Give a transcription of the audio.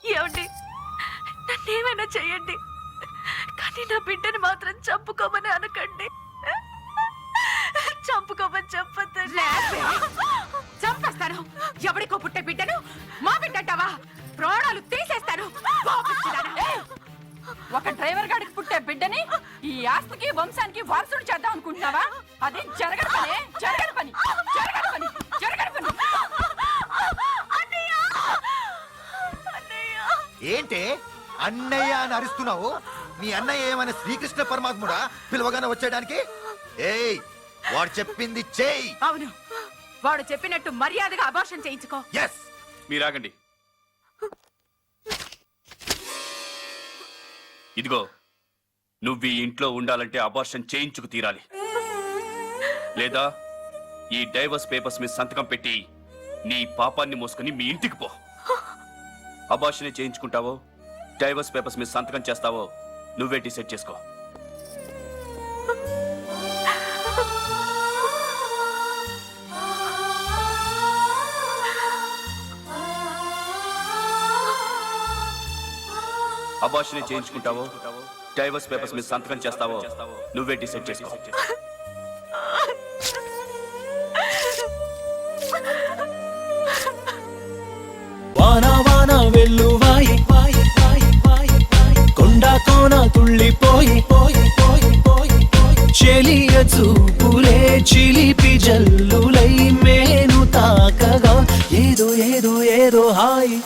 ఏమండి, నన్నేమైనా చెయ్యండి, కానీ నా బిడ్డని మాత్రం చంపుకోమని అనకండి. చంపుకోమని చెప్పొద్దండి. చంపేస్తాను. ఎవడికో పుట్టే బిడ్డను మా బిడ్డ అంటావా? ప్రాణాలు తీసేస్తాను. ఒక డ్రైవర్ గాడికి పుట్టే బిడ్డని ఈ ఆస్తికి వంశానికి వారసుడు చేద్దాం అనుకుంటున్నావా? అది జరగని పని, జరగని పని, జరగని పని, జరగని పని. ఏంటే అన్నయ్య అని అరుస్తున్నావు? మీ అన్నయ్య ఏమైనా శ్రీకృష్ణ పరమాత్ముడా పిలవగానే వచ్చేయడానికి? ఏయ్, వాడు చెప్పింది చెయ్యి. అవును, వాడు చెప్పినట్టు మర్యాదగా అబార్షన్ చేయించుకో. ఎస్. మీరాగండి. ఇదిగో, నువ్వు ఈ ఇంట్లో ఉండాలంటే అబార్షన్ చేయించుకు తీరాలి, లేదా ఈ డైవర్స్ పేపర్స్ మీద సంతకం పెట్టి నీ పాపాన్ని మోసుకుని మీ ఇంటికి పో. అబార్షన్ చేయించుకుంటావో డైవర్స్ పేపర్స్ మీద సంతకం చేస్తావో నువ్వే డిసైడ్ చేసుకో. అబార్షన్ చేయించుకుంటావో డైవర్స్ పేపర్స్ మీద సంతకం చేస్తావో నువ్వే డిసైడ్ చేసుకో. వానా వానా వెల్లువాయి కొండా కోన తుళ్ళిపోయి చెలియ చూపులే చిలిపి జల్లులై మేను తాకగా ఏదో ఏదో ఏదో హాయి.